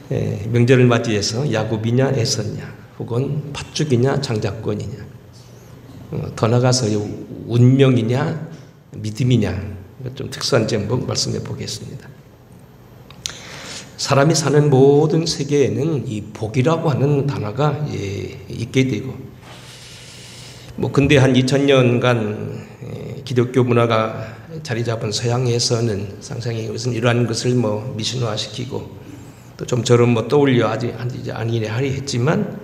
명절을 맞이해서 야곱이냐 에서냐 혹은 팥죽이냐 장자권이냐 더 나가서 운명이냐 믿음이냐 좀 특수한 제목 말씀해 보겠습니다. 사람이 사는 모든 세계에는 이 복이라고 하는 단어가 있게 되고 근대 한 2000년간 기독교 문화가 자리 잡은 서양에서는 상상이 무슨 이러한 것을 미신화시키고 또 좀처럼 떠올려 아니래 하리 했지만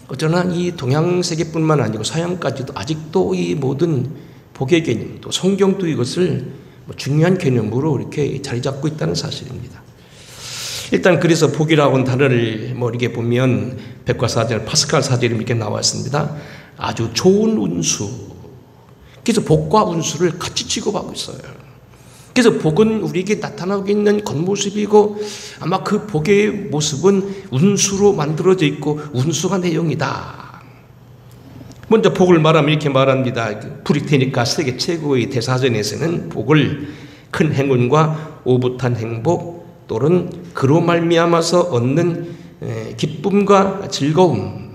어쩌나 이 동양 세계뿐만 아니고 서양까지도 아직도 이 모든 복의 개념 또 성경도 이것을 중요한 개념으로 이렇게 자리 잡고 있다는 사실입니다. 일단 그래서 복이라고 하는 단어를 이렇게 보면 백과사전 파스칼 사전이 이렇게 나와 있습니다. 아주 좋은 운수. 그래서 복과 운수를 같이 취급하고 있어요. 그래서 복은 우리에게 나타나고 있는 겉모습이고 아마 그 복의 모습은 운수로 만들어져 있고 운수가 내용이다. 먼저 복을 말하면 이렇게 말합니다. 브리테니카 세계 최고의 대사전에서는 복을 큰 행운과 오붓한 행복 또는 그로 말미암아서 얻는 기쁨과 즐거움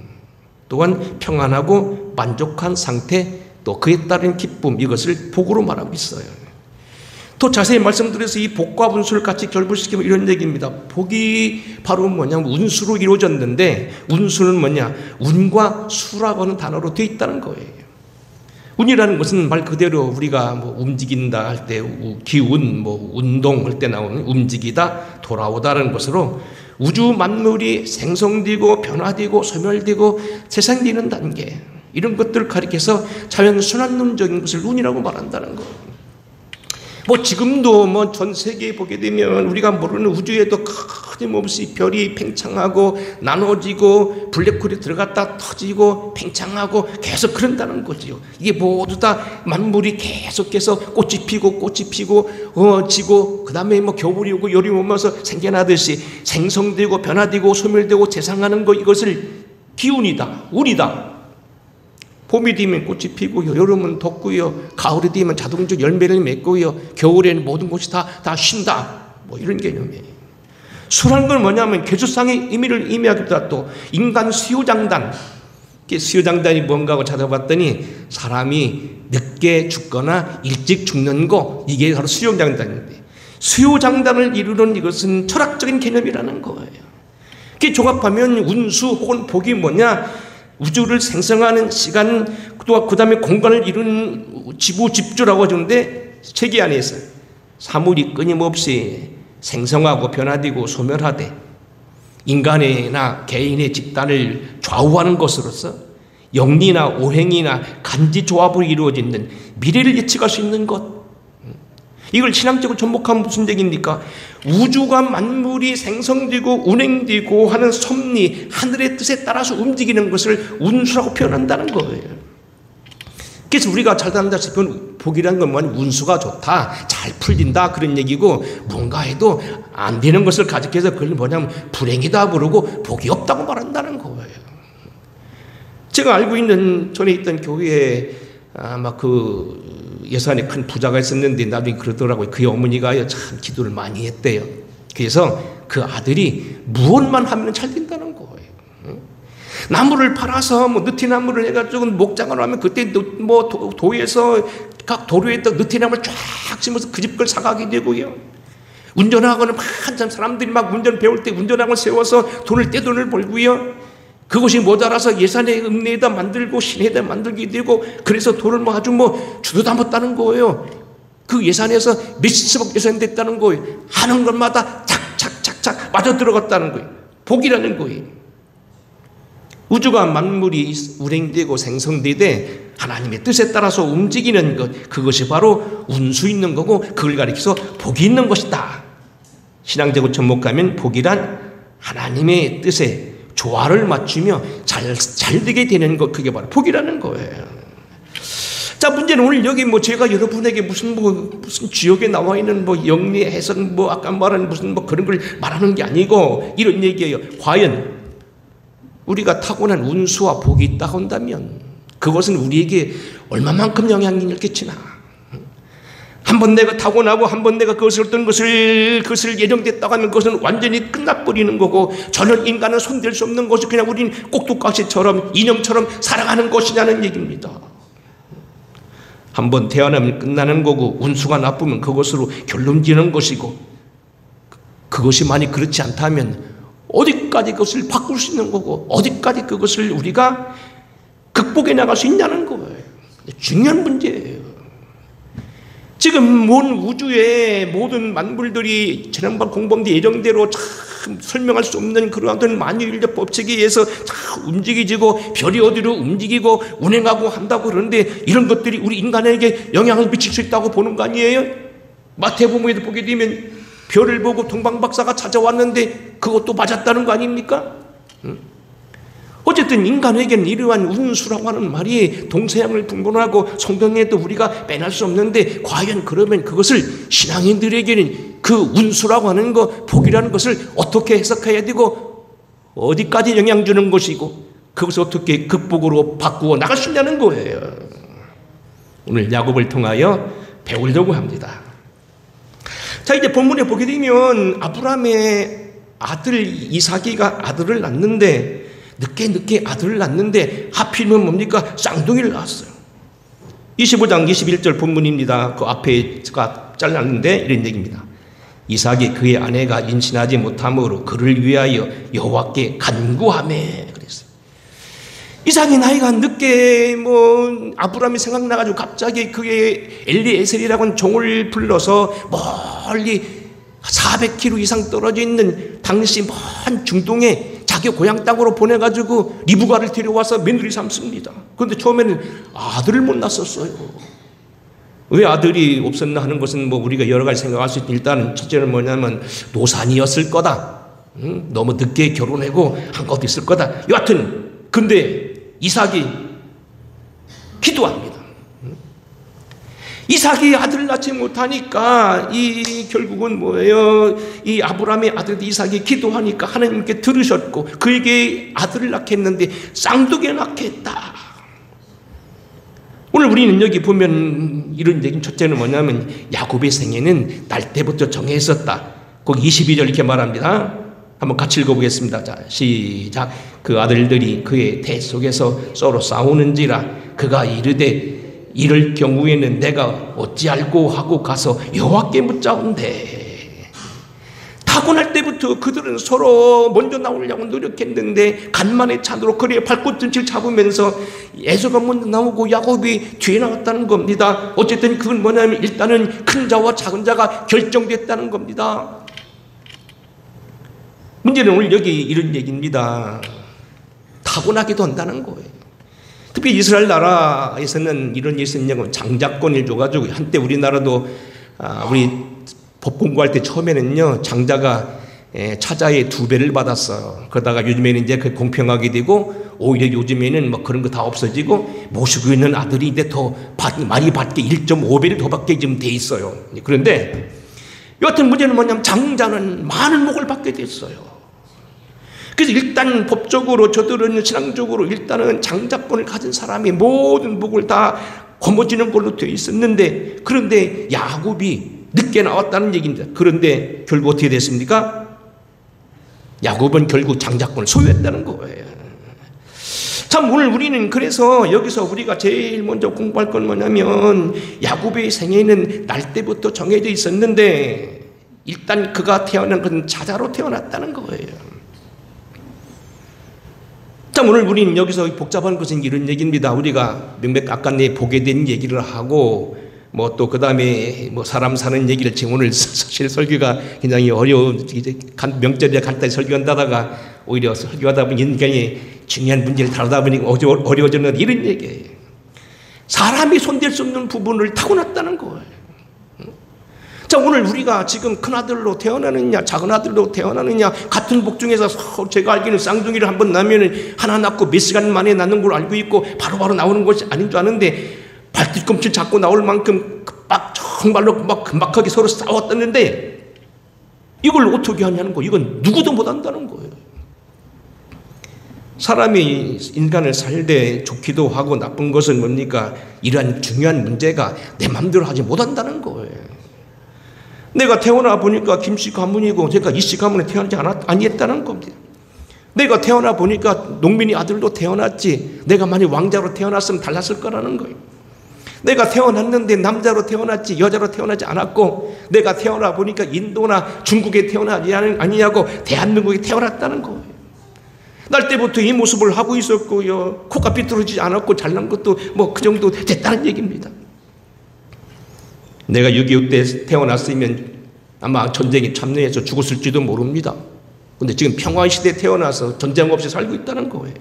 또한 평안하고 만족한 상태 또 그에 따른 기쁨 이것을 복으로 말하고 있어요. 또 자세히 말씀드려서 이 복과 운수를 같이 결부시키면 이런 얘기입니다. 복이 바로 뭐냐면 운수로 이루어졌는데 운수는 뭐냐? 운과 수라고 하는 단어로 되어 있다는 거예요. 운이라는 것은 말 그대로 우리가 움직인다 할 때 기운, 운동할 때 나오는 움직이다, 돌아오다라는 것으로 우주 만물이 생성되고 변화되고 소멸되고 재생되는 단계 이런 것들을 가리켜서 자연 순환론적인 것을 운이라고 말한다는 거예요. 지금도 전 세계에 보게 되면 우리가 모르는 우주에도 끊임없이 별이 팽창하고 나눠지고 블랙홀이 들어갔다 터지고 팽창하고 계속 그런다는 거지요. 이게 모두 다 만물이 계속해서 꽃이 피고 지고 그 다음에 겨울이 오고 여름이 오면서 생겨나듯이 생성되고 변화되고 소멸되고 재생하는 것 이것을 기운이다, 운이다. 봄이 되면 꽃이 피고요. 여름은 덥고요. 가을이 되면 자동적 열매를 맺고요. 겨울에는 모든 것이 다 쉰다. 이런 개념이에요. 수라는 건 뭐냐면 개수상의 의미를 의미하기보다 또 인간 수요장단. 수요장단이 뭔가 하고 찾아봤더니 사람이 늦게 죽거나 일찍 죽는 거 이게 바로 수요장단인데 수요장단을 이루는 이것은 철학적인 개념이라는 거예요. 이렇게 종합하면 운수 혹은 복이 뭐냐? 우주를 생성하는 시간 또 그 다음에 공간을 이루는 지부집주라고 하는데 체계 안에서 사물이 끊임없이 생성하고 변화되고 소멸하되 인간이나 개인의 집단을 좌우하는 것으로서 영리나 오행이나 간지조합으로 이루어지는 미래를 예측할 수 있는 것 이걸 신앙적으로 접목하면 무슨 얘기입니까? 우주가 만물이 생성되고 운행되고 하는 섭리, 하늘의 뜻에 따라서 움직이는 것을 운수라고 표현한다는 거예요. 그래서 우리가 잘 알다시피 복이라는 건 뭐냐? 운수가 좋다, 잘 풀린다 그런 얘기고 뭔가 해도 안 되는 것을 가지고서 그걸 뭐냐면 불행이다 부르고 복이 없다고 말한다는 거예요. 제가 알고 있는 전에 있던 교회에 아마 예산에 큰 부자가 있었는데 나중에 그러더라고요. 그의 어머니가 참 기도를 많이 했대요. 그래서 그 아들이 무엇만 하면 잘 된다는 거예요. 나무를 팔아서 느티나무를 해가지고 목장을 하면 그때 도에서 각 도로에다 느티나무를 쫙 심어서 그 집 걸 사가게 되고요. 운전하고는 한참 사람들이 운전 배울 때 운전학원 세워서 떼돈을 벌고요. 그것이 모자라서 예산의 읍내에다 만들고 시내에다 만들게 되고 그래서 돈을 아주 주도 담았다는 거예요. 그 예산에서 몇십억 예산 됐다는 거예요. 하는 것마다 착착착착 맞아 들어갔다는 거예요. 복이라는 거예요. 우주가 만물이 운행되고 생성되되 하나님의 뜻에 따라서 움직이는 것 그것이 바로 운수 있는 거고 그걸 가리켜서 복이 있는 것이다. 신앙적으로 접목하면 복이란 하나님의 뜻에 조화를 맞추며 잘 되게 되는 것 그게 바로 복이라는 거예요. 자 문제는 오늘 여기 제가 여러분에게 무슨 지역에 나와 있는 영리 해석 아까 말한 무슨 그런 걸 말하는 게 아니고 이런 얘기예요. 과연 우리가 타고난 운수와 복이 있다고 한다면 그것은 우리에게 얼마만큼 영향을 끼치나 한번 내가 타고나고 한번 내가 어떤 그것을 예정됐다고 하면 그것은 완전히 끝나버리는 거고, 저는 인간은 손댈 수 없는 것이 그냥 우린 꼭두각시처럼 인형처럼 살아가는 것이냐는 얘기입니다. 한번 태어나면 끝나는 거고, 운수가 나쁘면 그것으로 결론지는 것이고, 그것이 만약 그렇지 않다면 어디까지 그것을 바꿀 수 있는 거고, 어디까지 그것을 우리가 극복해 나갈 수 있냐는 거예요. 중요한 문제예요. 지금 온 우주의 모든 만물들이 지난번 공범대 예정대로 참 설명할 수 없는 그러한 만유인력 법칙에 의해서 참 움직이지고, 별이 어디로 움직이고 운행하고 한다고 그러는데, 이런 것들이 우리 인간에게 영향을 미칠 수 있다고 보는 거 아니에요? 마태복음에도 보게 되면 별을 보고 동방박사가 찾아왔는데 그것도 맞았다는 거 아닙니까? 어쨌든 인간에게는 이러한 운수라고 하는 말이 동서양을 분분하고 성경에도 우리가 빼낼 수 없는데, 과연 그러면 그것을 신앙인들에게는 그 운수라고 하는 것, 복이라는 것을 어떻게 해석해야 되고, 어디까지 영향 주는 것이고, 그것을 어떻게 극복으로 바꾸어 나갈 수 있냐는 거예요. 오늘 야곱을 통하여 배우려고 합니다. 자, 이제 본문에 보게 되면 아브라함의 아들 이삭이가 아들을 낳는데, 늦게 아들을 낳는데 하필이면 뭡니까? 쌍둥이를 낳았어요. 25장 21절 본문입니다. 그 앞에가 잘랐는데 이런 얘기입니다. 이삭이 그의 아내가 임신하지 못함으로 그를 위하여 여호와께 간구하매 그랬어요. 이삭이 나이가 늦게 아브라함이 생각나가지고 갑자기 그의 엘리에셀이라고 하는 종을 불러서 멀리 400km 이상 떨어져 있는 당시 먼 중동에 자기 고향 땅으로 보내가지고 리브가를 데려와서 며느리 삼습니다. 그런데 처음에는 아들을 못 낳았었어요. 왜 아들이 없었나 하는 것은 우리가 여러 가지 생각할 수 있는데, 일단은 첫째는 뭐냐면 노산이었을 거다. 너무 늦게 결혼하고 한 것도 있을 거다. 여하튼 근데 이삭이 기도합니다. 이삭이 아들을 낳지 못하니까 결국은 뭐예요? 이 아브라함의 아들 이삭이 기도하니까 하나님께 들으셨고 그에게 아들을 낳게 했는데 쌍둥이를 낳게 했다. 오늘 우리는 여기 보면 이런 얘기, 첫째는 뭐냐면 야곱의 생애는 날 때부터 정해 있었다. 거기 22절 이렇게 말합니다. 한번 같이 읽어보겠습니다. 자, 시작. 그 아들들이 그의 태 속에서 서로 싸우는지라 그가 이르되 이럴 경우에는 내가 어찌 알고 하고 가서 여호와께 묻자온대. 타고날 때부터 그들은 서로 먼저 나오려고 노력했는데 간만에 찬으로 거리에 발꽃등칠 잡으면서 에서가 먼저 나오고 야곱이 뒤에 나왔다는 겁니다. 어쨌든 그건 뭐냐면 일단은 큰 자와 작은 자가 결정됐다는 겁니다. 문제는 오늘 여기 이런 얘기입니다. 타고나기도 한다는 거예요. 특히 이스라엘 나라에서는 이런 일이 있었냐면 장자권을 줘가지고, 한때 우리나라도 우리 법 공부할 때 처음에는요 장자가 차자의 2배를 받았어요. 그러다가 요즘에는 이제 그 공평하게 되고, 오히려 요즘에는 그런 거 다 없어지고 모시고 있는 아들이 이제 더 많이 받게 1.5배를 더 받게 좀 돼 있어요. 그런데 여하튼 문제는 뭐냐면 장자는 많은 복을 받게 됐어요. 그래서 일단 법적으로 저들은 신앙적으로 일단은 장자권을 가진 사람이 모든 복을 다 거머쥐는 걸로 되어 있었는데, 그런데 야곱이 늦게 나왔다는 얘기입니다. 그런데 결국 어떻게 됐습니까? 야곱은 결국 장자권을 소유했다는 거예요. 참 오늘 우리는 그래서 여기서 우리가 제일 먼저 공부할 건 뭐냐면 야곱의 생애는 날 때부터 정해져 있었는데 일단 그가 태어난 것은 자자로 태어났다는 거예요. 자, 오늘 우리는 여기서 복잡한 것은 이런 얘기입니다. 우리가 아까 보게 된 얘기를 하고 또 그 다음에 사람 사는 얘기를 지금 오늘 사실 설교가 굉장히 명절에 간단히 설교한다다가 오히려 설교하다 보니 굉장히 중요한 문제를 다루다 보니까 어려워졌는데 이런 얘기예요. 사람이 손댈 수 없는 부분을 타고났다는 거예요. 자, 오늘 우리가 지금 큰아들로 태어나느냐 작은 아들로 태어나느냐, 같은 복 중에서 제가 알기는 쌍둥이를 한번 낳으면 하나 낳고 몇 시간 만에 낳는 걸로 알고 있고 바로바로 나오는 것이 아닌 줄 아는데, 발뒤꿈치 잡고 나올 만큼 정말로 금박하게 서로 싸웠었는데 이걸 어떻게 하냐는 거, 이건 누구도 못한다는 거예요. 사람이 인간을 살되 좋기도 하고 나쁜 것은 뭡니까? 이러한 중요한 문제가 내 마음대로 하지 못한다는 거예요. 내가 태어나 보니까 김씨 가문이고 제가 이씨 가문에 태어나지 아니했다는 겁니다. 내가 태어나 보니까 농민의 아들로 태어났지 내가 만약 왕자로 태어났으면 달랐을 거라는 거예요. 내가 태어났는데 남자로 태어났지 여자로 태어나지 않았고 내가 태어나 보니까 인도나 중국에 태어나지 아니냐고 대한민국에 태어났다는 거예요. 날 때부터 이 모습을 하고 있었고요. 코가 삐뚤어지지 않았고 잘난 것도 뭐 그 정도 됐다는 얘기입니다. 내가 6.25 때 태어났으면 아마 전쟁에 참여해서 죽었을지도 모릅니다. 근데 지금 평화시대에 태어나서 전쟁 없이 살고 있다는 거예요.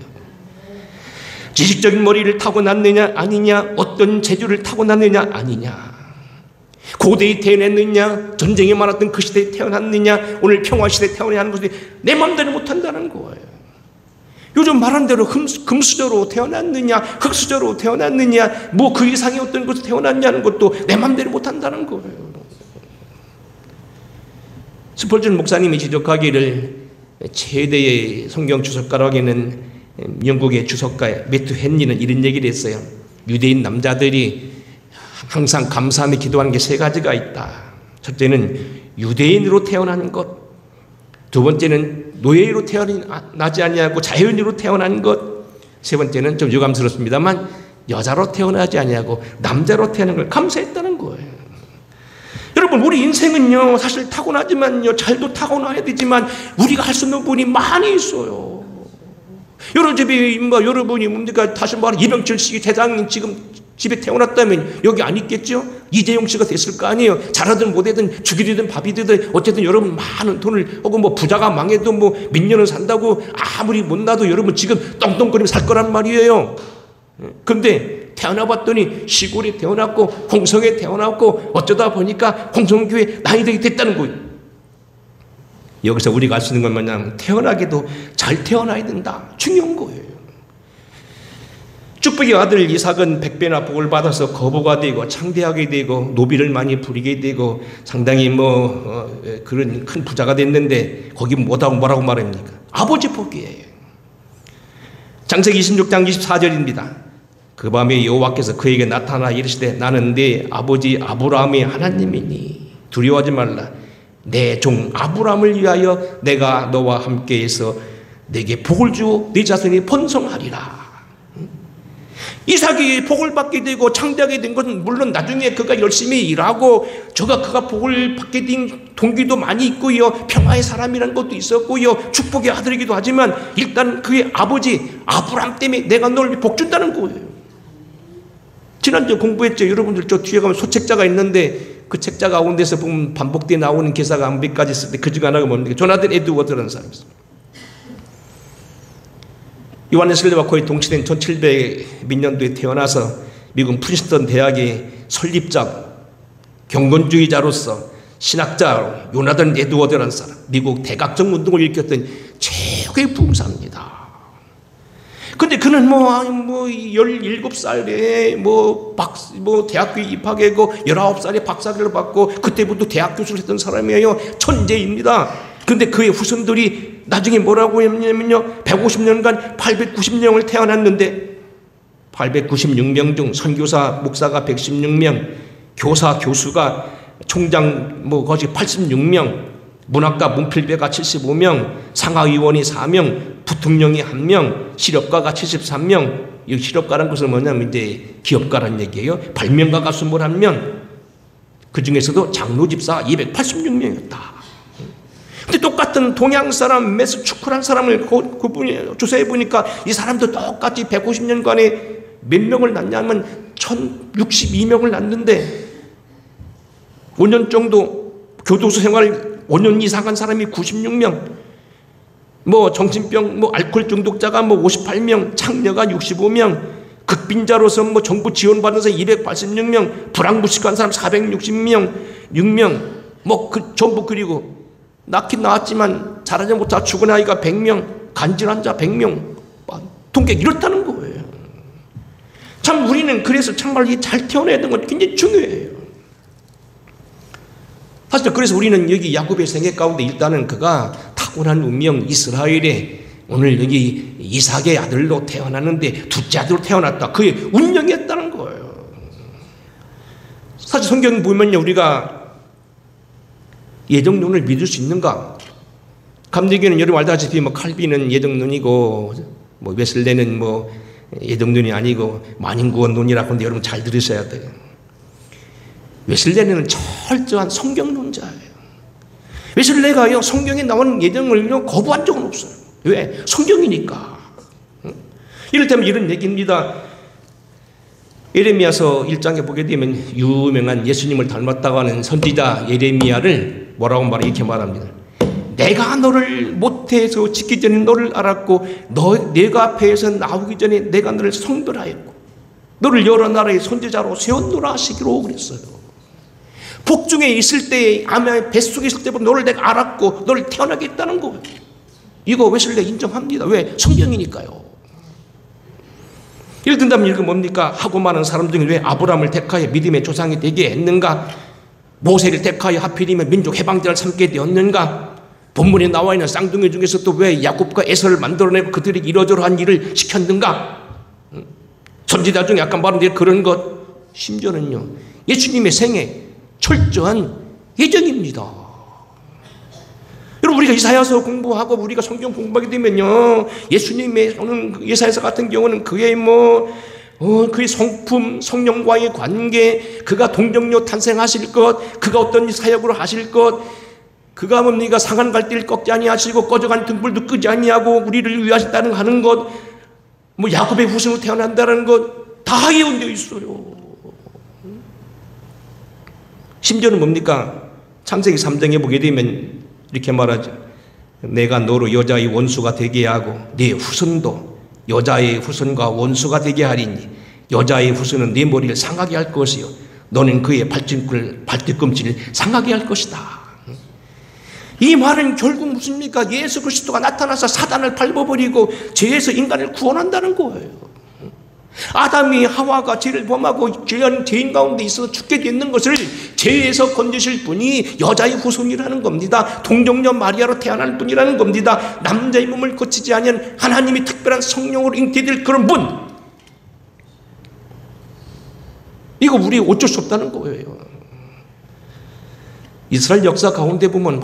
지식적인 머리를 타고났느냐 아니냐, 어떤 재주를 타고났느냐 아니냐, 고대에 태어났느냐, 전쟁이 많았던 그 시대에 태어났느냐, 오늘 평화시대에 태어나는 것이 내 마음대로 못한다는 거예요. 요즘 말한 대로 금수저로 태어났느냐 흑수저로 태어났느냐 뭐 그 이상의 어떤 것으로 태어났냐는 것도 내 마음대로 못한다는 거예요. 스펄전 목사님이 지적하기를 최대의 성경 주석가라고는 영국의 주석가 매튜 헨리는 이런 얘기를 했어요. 유대인 남자들이 항상 감사하며 기도하는 게 세 가지가 있다. 첫째는 유대인으로 태어난 것, 두 번째는 노예로 태어나지 아니하고 자연인으로 태어난 것, 세 번째는 좀 유감스럽습니다만 여자로 태어나지 아니하고 남자로 태어난 걸 감사했다는 거예요. 여러분, 우리 인생은요 사실 타고나지만요 잘도 타고나야 되지만 우리가 할 수 없는 부분이 많이 있어요. 여러분이 뭡니까? 다시 말해 이병철 씨 대장님 지금 집에 태어났다면 여기 안 있겠죠? 이재용 씨가 됐을 거 아니에요. 잘하든 못하든 죽이든 밥이 되든 어쨌든 여러분 많은 돈을 혹은 뭐 부자가 망해도 뭐 몇 년을 산다고 아무리 못나도 여러분 지금 떵떵거리며 살 거란 말이에요. 근데 태어나봤더니 시골에 태어났고 홍성에 태어났고 어쩌다 보니까 홍성교회 나이들이 됐다는 거예요. 여기서 우리가 알 수 있는 건 뭐냐면 태어나기도 잘 태어나야 된다. 중요한 거예요. 축복의 아들 이삭은 100배나 복을 받아서 거부가 되고 창대하게 되고 노비를 많이 부리게 되고 상당히 그런 큰 부자가 됐는데 거기 뭐라고 말합니까? 아버지 복이에요. 창세기 26장 24절입니다. 그 밤에 여호와께서 그에게 나타나 이르시되 나는 네 아버지 아브라함의 하나님이니 두려워하지 말라. 내 종 아브라함을 위하여 내가 너와 함께해서 내게 복을 주어 네 자손이 번성하리라. 이삭이 복을 받게 되고 창대하게 된 것은 물론 나중에 그가 열심히 일하고 그가 복을 받게 된 동기도 많이 있고요. 평화의 사람이라는 것도 있었고요. 축복의 아들이기도 하지만 일단 그의 아버지 아브라함 때문에 내가 널 복 준다는 거예요. 지난주에 공부했죠. 여러분들 저 뒤에 가면 소책자가 있는데 그 책자 가운데서 보면 반복되어 나오는 기사가 몇 가지 있을 때 그 중 하나가 뭡니까? 조나단 에드워드라는 사람이 있습니다. 요하네슬레와 거의 동치된 1700년도에 태어나서 미국 프린스턴 대학의 설립자, 경건주의자로서 신학자로 요나단 에드워드라는 사람, 미국 대각정 운동을 일으켰던 최고의 부흥사입니다. 근데 그는 17살에 대학교에 입학하고 19살에 박사학위를 받고 그때부터 대학 교수를 했던 사람이에요. 천재입니다. 근데 그의 후손들이 나중에 뭐라고 했냐면요. 150년간 890명을 태어났는데 896명 중 선교사, 목사가 116명, 교사, 교수가 총장 거기 86명, 문학가, 문필배가 75명, 상하의원이 4명, 부통령이 1명, 실업가가 73명. 이 실업가라는 것은 뭐냐면 이제 기업가라는 얘기예요. 발명가가 21명, 그 중에서도 장로집사가 286명이었다. 근데 똑같은 동양 사람 메스추크라는 사람을 그분이 조사해 보니까 이 사람도 똑같이 150년간에 몇 명을 낳냐면 1062명을 낳는데 5년 정도 교도소 생활 5년 이상 한 사람이 96명, 정신병, 알코올 중독자가 58명, 창녀가 65명, 극빈자로서 정부 지원받은 사람 286명, 불황무식한 사람 460명, 6명, 전부 그리고 낳긴 낳았지만 자라지 못하 죽은 아이가 100명, 간질 환자 100명, 통계 이렇다는 거예요. 참 우리는 그래서 정말 잘 태어나야 되는 건 굉장히 중요해요. 사실 그래서 우리는 여기 야곱의 생애 가운데 일단은 그가 타고난 운명 이스라엘에 오늘 여기 이삭의 아들로 태어났는데 둘째 아들로 태어났다. 그의 운명이었다는 거예요. 사실 성경 보면요 우리가 예정론을 믿을 수 있는가? 감리교는 여러분 알다시피 뭐 칼빈은 예정론이고 뭐 웨슬레는 뭐 예정론이 아니고 만인구원론이라고 하는데 여러분 잘 들으셔야 돼요. 웨슬레는 철저한 성경론자예요. 웨슬레가요 성경에 나오는 예정을 거부한 적은 없어요. 왜? 성경이니까. 이를테면 이런 얘기입니다. 예레미야서 1장에 보게 되면 유명한 예수님을 닮았다고 하는 선지자 예레미야를 뭐라고 이렇게 말합니다. 내가 너를 모태에서 짓기 전에 너를 알았고 내가 앞에서 나오기 전에 내가 너를 성별하였고 너를 여러 나라의 선지자로 세웠노라 하시기로 그랬어요. 복중에 있을 때 아마 뱃속에 있을 때부터 너를 내가 알았고 너를 태어나게 했다는 거예요. 이거 웨슬레 인정합니다. 왜? 성경이니까요. 예를 든다면 이거 뭡니까? 하고 많은 사람 중에 왜 아브라함을 택하여 믿음의 조상이 되게 했는가? 모세를 택하여 하필이면 민족 해방자를 삼게 되었는가? 본문에 나와 있는 쌍둥이 중에서 또 왜 야곱과 에서를 만들어내고 그들이 이러저러한 일을 시켰는가? 선지자 중에 아까 말한 대로 그런 것, 심지어는요 예수님의 생애 철저한 예정입니다. 여러분 우리가 이사야서 공부하고 우리가 성경 공부하게 되면요 예수님의 이사야서 같은 경우는 그의 그의 성품, 성령과의 관계, 그가 동정녀 탄생하실 것, 그가 어떤 사역으로 하실 것, 그가 뭡니까 상한 갈대를 꺾지 아니하시고 꺼져간 등불도 끄지 아니하고 우리를 위하신다는 하는 것, 뭐 야곱의 후손으로 태어난다는 것 다 예언되어 있어요. 심지어는 뭡니까 창세기 3장에 보게 되면 이렇게 말하죠. 내가 너로 여자의 원수가 되게 하고 네 후손도 여자의 후손과 원수가 되게 하리니 여자의 후손은 네 머리를 상하게 할 것이요 너는 그의 발뒤꿈치를 상하게 할 것이다. 이 말은 결국 무슨입니까? 예수 그리스도가 나타나서 사단을 밟아버리고 죄에서 인간을 구원한다는 거예요. 아담이 하와가 죄를 범하고 죄인 가운데 있어서 죽게 되는 것을 죄에서 건지실 분이 여자의 후손이라는 겁니다. 동정녀 마리아로 태어날 분이라는 겁니다. 남자의 몸을 거치지 아니한 하나님이 특별한 성령으로 잉태될 그런 분. 이거 우리 어쩔 수 없다는 거예요. 이스라엘 역사 가운데 보면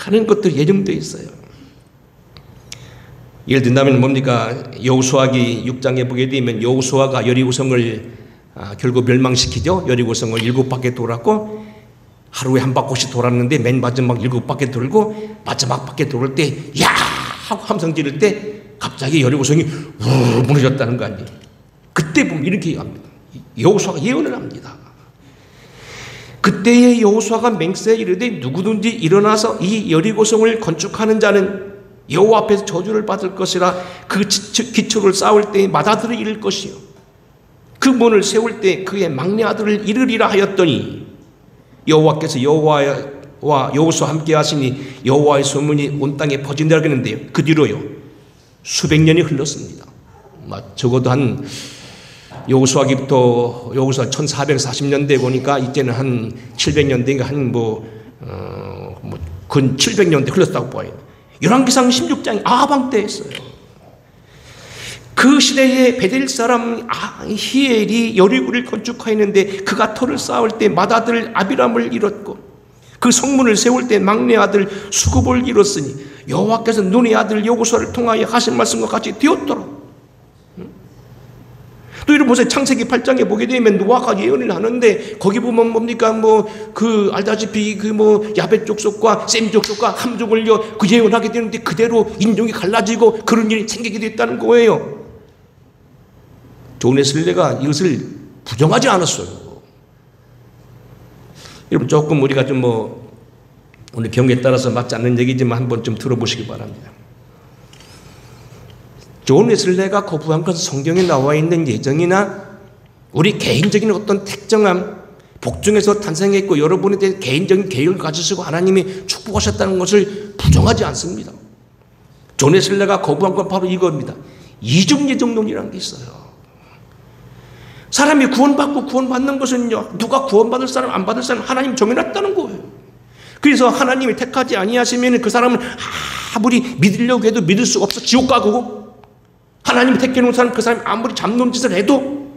많은 것들이 예정되어 있어요. 예를 든다면 뭡니까? 여호수아기 6장에 보게 되면 여호수아가 여리고성을 결국 멸망시키죠. 여리고성을 7바퀴 돌았고 하루에 한 바퀴씩 돌았는데 맨 마지막 7바퀴 돌고 마지막 바퀴 돌을 때 야! 하고 함성 지를 때 갑자기 여리고성이 우르르 무너졌다는 거 아니에요. 그때 보면 이렇게 얘기합니다. 여호수아가 예언을 합니다. 그때의 여호수아가 맹세에 이르되 누구든지 일어나서 이 여리고성을 건축하는 자는 여호와 앞에서 저주를 받을 것이라. 그 기초를 쌓을 때 맏아들을 잃을 것이요 그 문을 세울 때 그의 막내 아들을 잃으리라 하였더니 여호와께서 여호와와 여호수아 함께 하시니 여호와의 소문이 온 땅에 퍼진다고 했는데요. 그 뒤로요 수백 년이 흘렀습니다. 적어도 한 여호수아기부터 여호수아 1440년대 보니까 이때는 한 700년대인가 근 700년대 흘렀다고 봐요. 열왕기상 16장이 아방 때였어요. 그 시대에 베델 사람 히엘이 여리고를 건축하였는데 그가 터를 쌓을 때 맏아들 아비람을 잃었고 그 성문을 세울 때 막내 아들 수굽을 잃었으니 여호와께서 눈의 아들 여호수아를 통하여 하신 말씀과 같이 되었더라. 또 이런 보세요. 창세기 8장에 보게 되면 노아가 예언을 하는데 거기 보면 뭡니까 알다시피 야벳 족속과 셈 족속과 함족을 그 예언하게 되는데 그대로 인종이 갈라지고 그런 일이 생기게 됐다는 거예요. 존 웨슬레가 이것을 부정하지 않았어요. 여러분 조금 우리가 오늘 경우에 따라서 맞지 않는 얘기지만 한번 좀 들어보시기 바랍니다. 존 웨슬레가 거부한 것은 성경에 나와 있는 예정이나 우리 개인적인 어떤 특정함, 복중에서 탄생했고 여러분에 대해 개인적인 계획을 가지시고 하나님이 축복하셨다는 것을 부정하지 않습니다. 존 웨슬레가 거부한 건 바로 이겁니다. 이중 예정론이라는 게 있어요. 사람이 구원받고 구원받는 것은요, 누가 구원받을 사람 안 받을 사람 하나님 정해놨다는 거예요. 그래서 하나님이 택하지 아니하시면 그 사람은 아무리 믿으려고 해도 믿을 수가 없어 지옥 가고, 하나님이 택해놓은 사람 그 사람이 아무리 잡놈 짓을 해도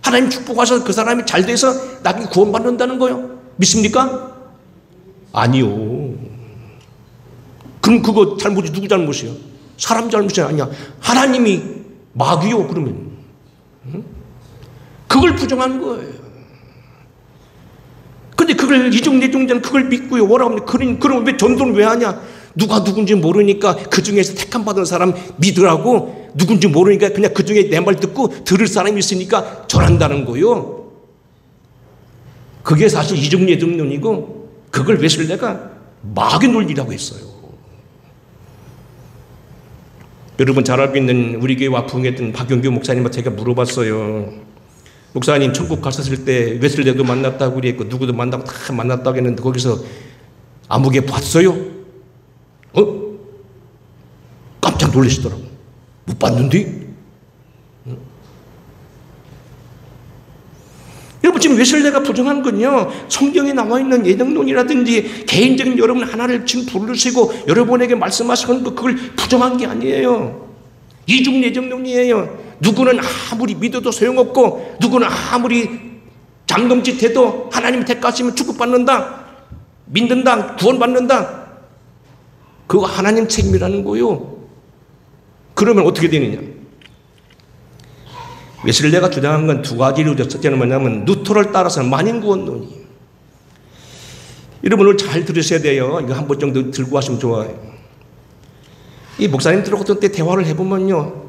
하나님 축복하셔서 그 사람이 잘 돼서 나중에 구원받는다는 거예요. 믿습니까? 아니요. 그럼 그거 잘못이 누구 잘못이야? 사람 잘못이 아니야. 하나님이 마귀요 그러면. 그걸 부정한 거예요. 근데 그걸 이중내중자는 그걸 믿고요. 뭐라고 하면 그럼 왜 전도는 왜 하냐? 누가 누군지 모르니까 그 중에서 택함 받은 사람 믿으라고, 누군지 모르니까 그냥 그 중에 내 말 듣고 들을 사람이 있으니까 전한다는 거요. 그게 사실 이중내중론이고, 그걸 웨슬레가 마귀 논리라고 했어요. 여러분 잘 알고 있는 우리 교회 와풍했던 박용규 목사님한테 제가 물어봤어요. 목사님 천국 갔었을 때 웨슬레도 만났다고 그랬고 누구도 만나고 다 만났다고 했는데 거기서 아무개 봤어요? 깜짝 놀라시더라고. 못 봤는데? 여러분 지금 웨슬레가 부정한 건요, 성경에 나와 있는 예정론이라든지 개인적인 여러분 하나를 지금 부르시고 여러분에게 말씀하시는 거, 그걸 부정한 게 아니에요. 이중 예정론이에요. 누구는 아무리 믿어도 소용없고 누구는 아무리 잠금짓해도 하나님 택하시면 축복받는다, 믿는다, 구원받는다. 그거 하나님 책임이라는 거요. 그러면 어떻게 되느냐? 웨슬레가 주장한 건 두 가지로, 첫째는 뭐냐면 누토를 따라서는 만인구원론이에요. 여러분 오늘 잘 들으셔야 돼요. 이거 한 번 정도 들고 하시면 좋아요. 이 목사님들하고 어떤 때 대화를 해보면요,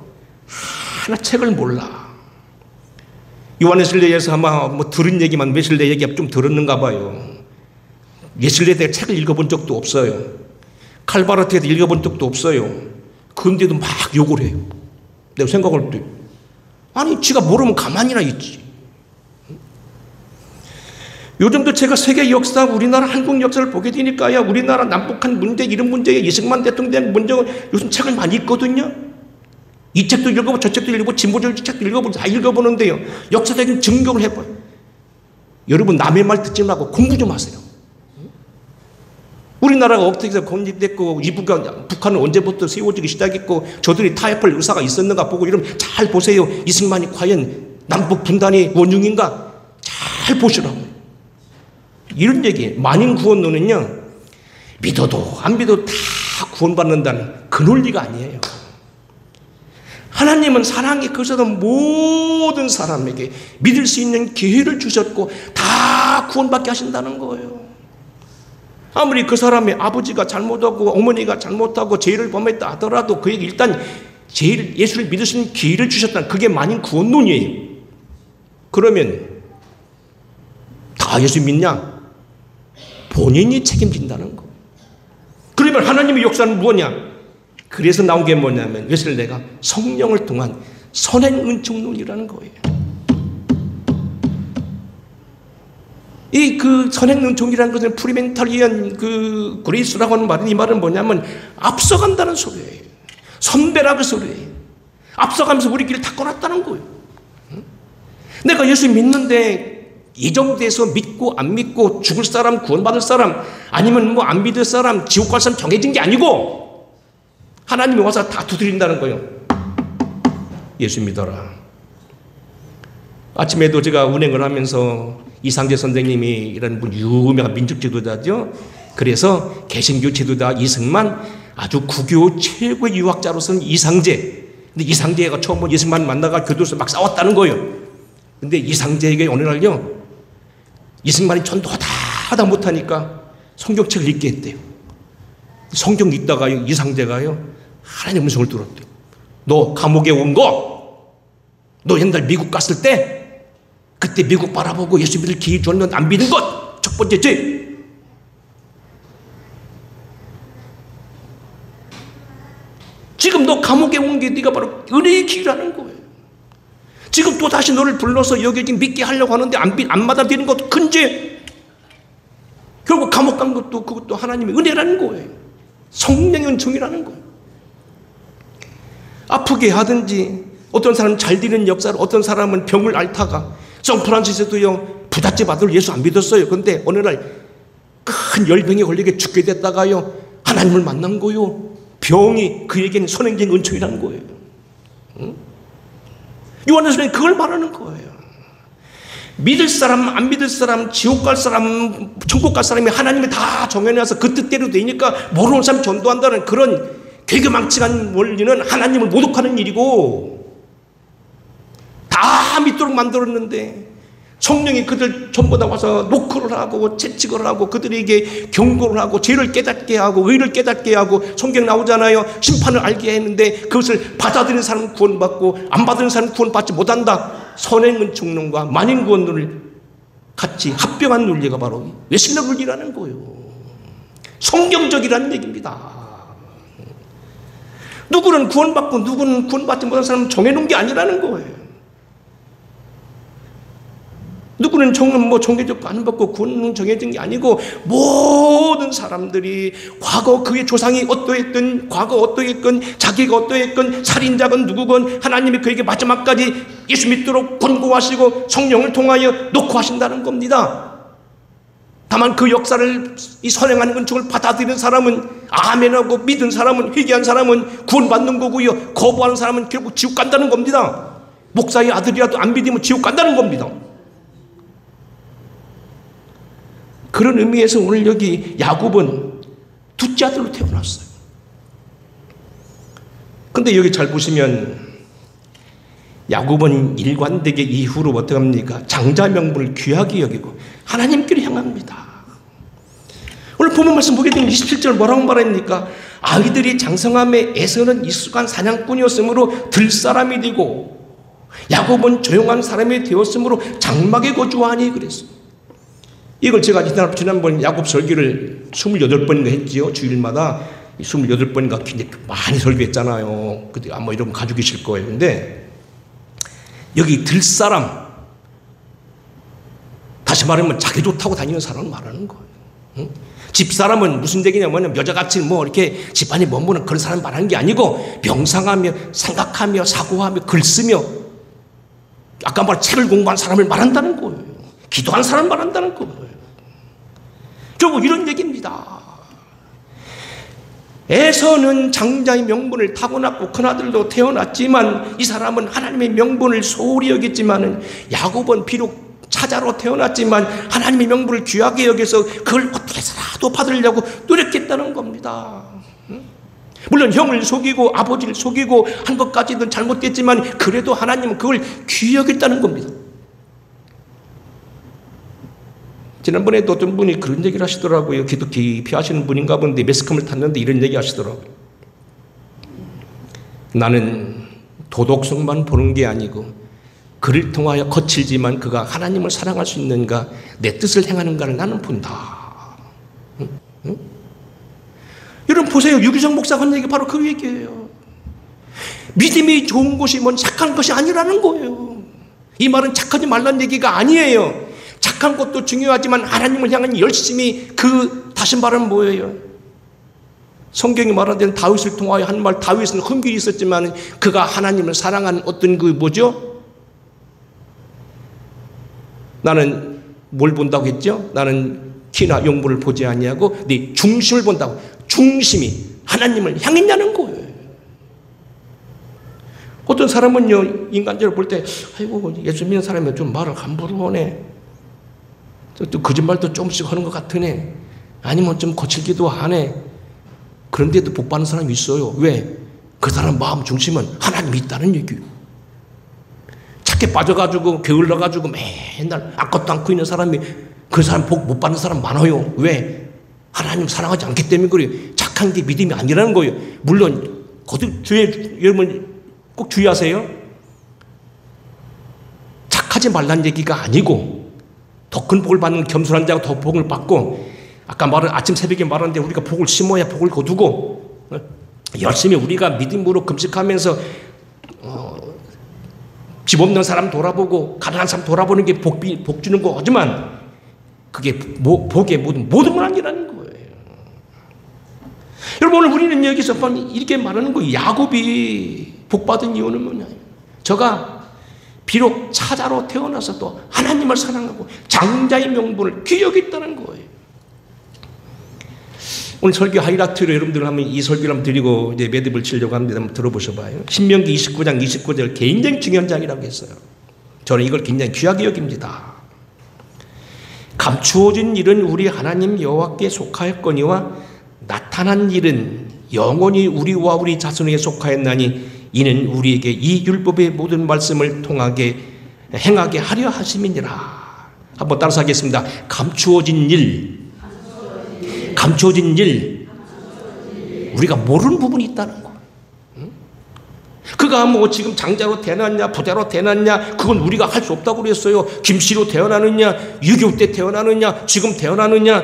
하나 책을 몰라. 요한 웨슬레에서 아마 뭐 들은 얘기만 웨슬레 얘기 좀 들었는가 봐요. 웨슬레에 대해 책을 읽어본 적도 없어요. 칼바르트에 대해 읽어본 적도 없어요. 그런데도 막 욕을 해요. 내가 생각할 때, 아니 지가 모르면 가만히나 있지. 요즘도 제가 세계 역사, 우리나라 한국 역사를 보게 되니까요, 우리나라 남북한 문제, 이런 문제에 이승만 대통령 문제가 요즘 책을 많이 읽거든요. 이 책도 읽어보고 저 책도 읽어보고 진보적 책도 읽어보고 다 읽어보는데요, 역사적인 증거를 해봐요. 여러분 남의 말 듣지 말고 공부 좀 하세요. 우리나라가 어떻게 해서 건립됐고 북한은 언제부터 세워지기 시작했고 저들이 타협할 의사가 있었는가 보고 이러면 잘 보세요. 이승만이 과연 남북 분단의 원흉인가 잘 보시라고. 이런 얘기예요. 만인구원론은요, 믿어도 안 믿어도 다 구원받는다는 그 논리가 아니에요. 하나님은 사랑이 크셔서 모든 사람에게 믿을 수 있는 기회를 주셨고 다 구원받게 하신다는 거예요. 아무리 그 사람의 아버지가 잘못하고 어머니가 잘못하고 죄를 범했다 하더라도 그에게 일단 예수를 믿을 수 있는 기회를 주셨다는, 그게 만인 구원론이에요. 그러면 다 예수 믿냐? 본인이 책임진다는 거. 그러면 하나님의 역사는 뭐냐? 그래서 나온 게 뭐냐면 웨슬레가 성령을 통한 선행 은총론이라는 거예요. 이 그 선행 은총이라는 것은 프리멘탈리언 그 그레이스라고 하는 말은, 이 말은 뭐냐면 앞서간다는 소리예요. 선배라고 소리예요. 앞서가면서 우리 길을 닦아놨다는 거예요. 내가 예수 믿는데 예정돼서 믿고 안 믿고 죽을 사람, 구원받을 사람, 아니면 뭐 안 믿을 사람, 지옥 갈 사람 정해진 게 아니고 하나님이 와서 다 두드린다는 거예요. 예수 믿어라. 아침에도 제가 운행을 하면서 이상재 선생님이 이런 분 유명한 민족 지도자죠. 그래서 개신교 지도자 이승만, 아주 구교 최고의 유학자로서는 이상재. 근데 이상재가 처음 이승만 만나가 교도소 막 싸웠다는 거예요. 근데 이상재에게 어느 날요, 이승만이 전도하다 하다 못하니까 성경책을 읽게 했대요. 성경 읽다가요, 이상재가요, 하나님의 음성을 들었대요. 너 감옥에 온 거, 너 옛날 미국 갔을 때 그때 미국 바라보고 예수 믿을 기회 줬는데 안 믿은 것, 첫 번째 죄. 지금 너 감옥에 온 게 네가 바로 은혜의 기회라는 거예요. 지금 또 다시 너를 불러서 여기 믿게 하려고 하는데 안 받아들이는 것도 큰 죄. 결국 감옥 간 것도 그것도 하나님의 은혜라는 거예요. 성령의 은총이라는 거예요. 아프게 하든지, 어떤 사람은 잘 되는 역사를, 어떤 사람은 병을 앓다가, 성프란시스도요 부잣집 아들 예수 안 믿었어요. 근데 어느 날 큰 열병에 걸리게 죽게 됐다가요 하나님을 만난 거요. 병이 그에게는 선행적인 은총이라는 거예요. 요한에서는 그걸 말하는 거예요. 믿을 사람, 안 믿을 사람, 지옥 갈 사람, 천국 갈 사람이 하나님이 다 정해놔서 그 뜻대로 되니까 모르는 사람 전도한다는 그런 괴교망측한 원리는 하나님을 모독하는 일이고, 다 믿도록 만들었는데 성령이 그들 전부 다 와서 노크를 하고 채찍을 하고 그들에게 경고를 하고 죄를 깨닫게 하고 의를 깨닫게 하고, 성경 나오잖아요. 심판을 알게 했는데 그것을 받아들이는 사람은 구원받고 안 받는 사람은 구원받지 못한다. 선행은 죽는과 만인 구원을 같이 합병한 논리가 바로 외식의 논리라는 거예요. 성경적이라는 얘기입니다. 누구는 구원받고 누구는 구원받지 못한 사람은 정해놓은 게 아니라는 거예요. 누구는 정해졌고 안 받고 구원은 정해진 게 아니고, 모든 사람들이 과거 그의 조상이 어떠했든, 과거 어떠했건, 자기가 어떠했건, 살인자건 누구건 하나님이 그에게 마지막까지 예수 믿도록 권고하시고 성령을 통하여 놓고 하신다는 겁니다. 다만 그 역사를 이 선행하는 건축을 받아들이는 사람은, 아멘하고 믿은 사람은, 회개한 사람은 구원받는 거고요. 거부하는 사람은 결국 지옥 간다는 겁니다. 목사의 아들이라도 안 믿으면 지옥 간다는 겁니다. 그런 의미에서 오늘 여기 야곱은 둘째 아들로 태어났어요. 근데 여기 잘 보시면 야곱은 일관되게 이후로 어떻게 합니까? 장자 명분을 귀하게 여기고 하나님께로 향합니다. 오늘 본문 말씀 보게 되면 27절 뭐라고 말합니까? 아이들이 장성함에 에서는 익숙한 사냥꾼이었으므로 들사람이 되고 야곱은 조용한 사람이 되었으므로 장막에 거주하니 그랬어요. 이걸 제가 지난번 야곱 설교를 28번인가 했지요. 주일마다 28번인가 굉장히 많이 설교했잖아요. 그때 아마 여러분 가지고 계실 거예요. 근데 여기 들사람, 다시 말하면 자기 좋다고 다니는 사람을 말하는 거예요. 응? 집사람은 무슨 얘기냐면 여자같이 뭐 이렇게 집안이 머무는 그런 사람 말하는 게 아니고, 명상하며 생각하며 사고하며 글쓰며 아까 말한 책을 공부한 사람을 말한다는 거예요. 기도한 사람을 말한다는 거예요. 결국 이런 얘기입니다. 에서는 장자의 명분을 타고났고 큰아들도 태어났지만 이 사람은 하나님의 명분을 소홀히 여겼지만, 야곱은 비록 차자로 태어났지만 하나님의 명분을 귀하게 여겨서 그걸 어떻게 해서라도 받으려고 노력했다는 겁니다. 물론 형을 속이고 아버지를 속이고 한 것까지는 잘못됐지만 그래도 하나님은 그걸 귀히 여겼다는 겁니다. 지난번에도 어떤 분이 그런 얘기를 하시더라고요. 기도 깊이 하시는 분인가 본데 매스컴을 탔는데 이런 얘기 하시더라고요. 나는 도덕성만 보는 게 아니고 그를 통하여 거칠지만 그가 하나님을 사랑할 수 있는가, 내 뜻을 행하는가를 나는 본다. 응? 응? 여러분 보세요. 유기성 목사가 한 얘기 바로 그 얘기예요. 믿음이 좋은 것이 뭔 착한 것이 아니라는 거예요. 이 말은 착하지 말라는 얘기가 아니에요. 착한 것도 중요하지만 하나님을 향한 열심히, 그 다시 말하면 뭐예요? 성경이 말하는 다윗을 통하여 한 말, 다윗은 흠결이 있었지만 그가 하나님을 사랑하는 어떤 그 뭐죠? 나는 뭘 본다고 했죠? 나는 키나 용부를 보지 아니하고 네 중심을 본다고. 중심이 하나님을 향했냐는 거예요. 어떤 사람은요, 인간적으로 볼 때 아이고 예수 믿는 사람이 좀 말을 함부로 하네, 또 거짓말도 조금씩 하는 것 같으네, 아니면 좀 거칠기도 하네. 그런데도 복 받는 사람이 있어요. 왜? 그 사람 마음 중심은 하나님이 있다는 얘기예요. 착해 빠져가지고 게을러가지고 맨날 아무것도 않고 있는 사람이, 그 사람 복 못 받는 사람 많아요. 왜? 하나님 사랑하지 않기 때문에 그래요. 착한 게 믿음이 아니라는 거예요. 물론 여러분 꼭 주의하세요. 착하지 말란 얘기가 아니고 더 큰 복을 받는 겸손한 자가 더 복을 받고, 아까 아침 새벽에 말하는데 우리가 복을 심어야 복을 거두고, 열심히 우리가 믿음으로 금식하면서 집 없는 사람 돌아보고 가난한 사람 돌아보는 게 복 주는 거지만 그게 복의 모든 건 아니라는 거예요. 여러분 오늘 우리는 여기서 이렇게 말하는 거예요. 야곱이 복 받은 이유는 뭐냐? 저가 비록 차자로 태어나서도 하나님을 사랑하고 장자의 명분을 귀히 여겼다는 거예요. 오늘 설교 하이라이트로 여러분들 한번 이 설교를 한번 드리고 이제 매듭을 치려고 합니다. 한번 들어보셔봐요. 신명기 29장 29절 굉장히 중요한 장이라고 했어요. 저는 이걸 굉장히 귀하게 여깁니다. 감추어진 일은 우리 하나님 여호와께 속하였거니와 나타난 일은 영원히 우리와 우리 자손에게 속하였나니 이는 우리에게 이 율법의 모든 말씀을 통하게 행하게 하려 하심이니라. 한번 따라서 하겠습니다. 감추어진 일, 감추어진 일, 우리가 모르는 부분이 있다는 거. 그가 뭐 지금 장자로 태어났냐 부자로 태어났냐 그건 우리가 할 수 없다고 그랬어요. 김씨로 태어나느냐 6.25 때 태어나느냐 지금 태어나느냐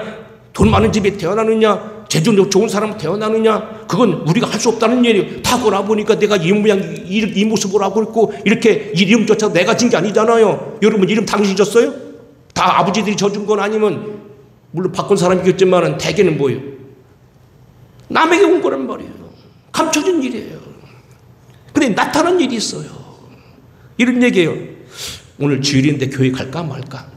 돈 많은 집에 태어나느냐 재주 좋은 사람 태어나느냐 그건 우리가 할 수 없다는 얘기예요. 타고나 보니까 내가 이 모양 이 모습으로 하고 있고 이렇게 이름조차 내가 진 게 아니잖아요. 여러분 이름 당신이 졌어요? 다 아버지들이 져준 건 아니면 물론 바꾼 사람이겠지만 대개는 뭐예요? 남에게 온 거란 말이에요. 감춰진 일이에요. 근데 나타난 일이 있어요. 이런 얘기예요. 오늘 주일인데 교회 갈까 말까?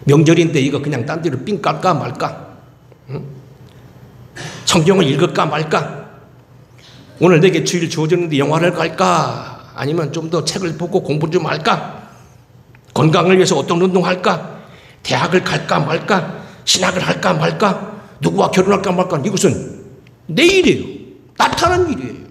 명절인데 이거 그냥 딴 데로 삥 깔까 말까? 응? 성경을 읽을까 말까? 오늘 내게 주일 주어졌는데 영화를 갈까? 아니면 좀 더 책을 보고 공부 좀 할까? 건강을 위해서 어떤 운동할까? 대학을 갈까 말까? 신학을 할까 말까? 누구와 결혼할까 말까? 이것은 내 일이에요. 나타난 일이에요.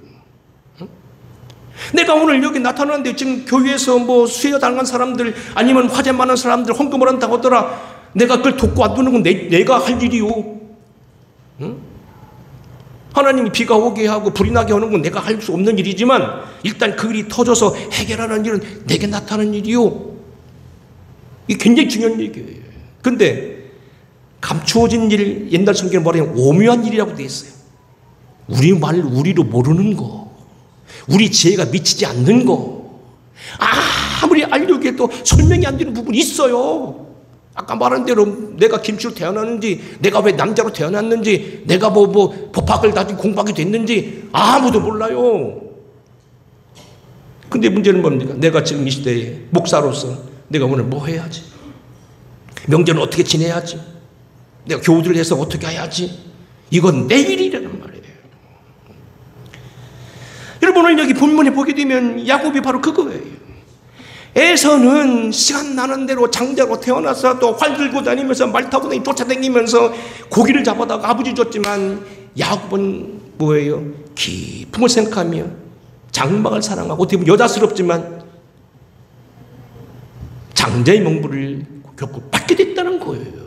내가 오늘 여기 나타나는데 지금 교회에서 뭐 수혜당한 사람들 아니면 화재 많은 사람들 헌금을 한다고 하더라. 내가 그걸 돕고 놔두는 건 내가 할 일이요. 응? 하나님이 비가 오게 하고 불이 나게 하는 건 내가 할 수 없는 일이지만 일단 그 일이 터져서 해결하는 일은 내게 나타나는 일이요. 이게 굉장히 중요한 얘기예요. 근데 감추어진 일, 옛날 성경에 말하면 오묘한 일이라고 되어 있어요. 우리로 모르는 거. 우리 지혜가 미치지 않는 거. 아무리 알려고 해도 설명이 안 되는 부분이 있어요. 아까 말한 대로 내가 김씨로 태어났는지 내가 왜 남자로 태어났는지 내가 뭐 법학을 가지고 공부하게 됐는지 아무도 몰라요. 근데 문제는 뭡니까? 내가 지금 이 시대에 목사로서 내가 오늘 뭐 해야지? 명절은 어떻게 지내야지? 내가 교우들 해서 어떻게 해야지? 이건 내 일이라는 말이에요. 여러분 오늘 여기 본문에 보게 되면 야곱이 바로 그거예요. 에서는 시간 나는 대로 장자로 태어나서 또 활 들고 다니면서 말 타고 쫓아다니면서 고기를 잡아다가 아버지 줬지만 야곱은 뭐예요? 기쁨을 생각하며 장막을 사랑하고 어떻게 보면 여자스럽지만 장자의 명분을 결국 받게 됐다는 거예요.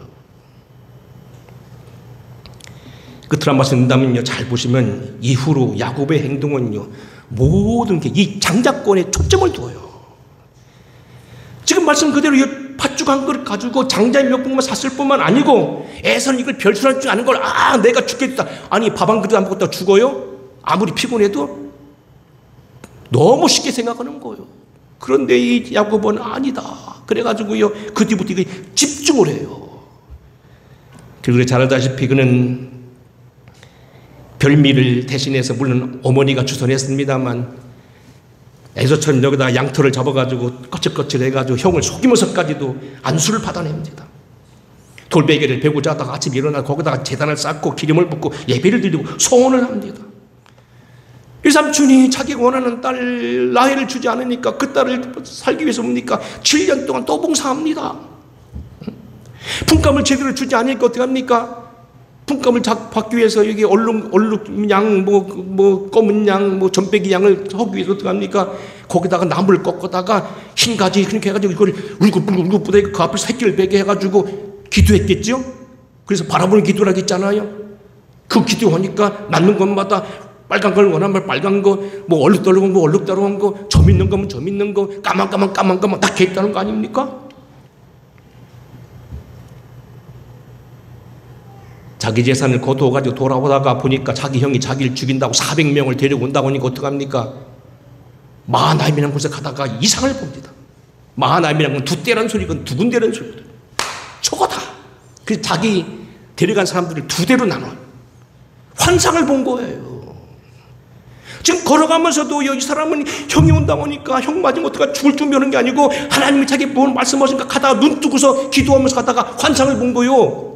끝으로 한 말씀 드린다면요, 잘 보시면 이후로 야곱의 행동은요 모든 게 이 장자권에 초점을 두어요. 지금 말씀 그대로 이 팥죽한 걸 가지고 장자의 명분만 샀을 뿐만 아니고 에서는 이걸 별수할 줄 아는 걸 내가 죽겠다. 아니 밥 한 그릇 안 먹었다 죽어요? 아무리 피곤해도 너무 쉽게 생각하는 거예요. 그런데 이 야곱은 아니다. 그래가지고요 그 뒤부터 이게 집중을 해요. 그리고 잘 알다시피 그는 별미를 대신해서 물론 어머니가 주선했습니다만 에서처럼 여기다 양털을 잡아가지고 거칠거칠 해가지고 형을 속이면서까지도 안수를 받아냅니다. 돌베개를 베고 자다가 아침 일어나 거기다가 제단을 쌓고 기름을 붓고 예배를 드리고 소원을 합니다. 이 삼촌이 자기가 원하는 딸 라헬을 주지 않으니까 그 딸을 살기 위해서 뭡니까? 7년 동안 또 봉사합니다. 품감을 제대로 주지 않으니까 어떻게 합니까? 품감을 받기 위해서 여기 얼룩 양, 검은 양, 전배기 양을 하기 위해서 어떻게 합니까? 거기다가 나무를 꺾어다가 흰 가지 그렇게 해가지고 이걸 울긋불긋 그 앞에 새끼를 베게 해가지고 기도했겠죠? 그래서 바라보는 기도라고 했잖아요. 그 기도하니까 맞는 것마다 빨간 걸 원하면 빨간 거, 얼룩덜룩한 거, 얼룩덜룩한 거, 점 있는 거면 점 있는 거, 까만 다 했다는 거 아닙니까? 자기 재산을 거두어가지고 돌아오다가 보니까 자기 형이 자기를 죽인다고 400명을 데려온다고 하니까 어떡합니까? 마하나임이라는 곳에 가다가 이상을 봅니다. 마하나임이라는 건 두 떼라는 소리건 두 군데라는 소리거든. 저거다. 그래서 자기 데려간 사람들을 두 대로 나눠 환상을 본 거예요. 지금 걸어가면서도 이 사람은 형이 온다고 하니까 형 맞으면 어떡하 죽을 준비하는 게 아니고 하나님이 자기 뭘 말씀하시니까 가다가 눈 뜨고서 기도하면서 가다가 환상을 본 거요.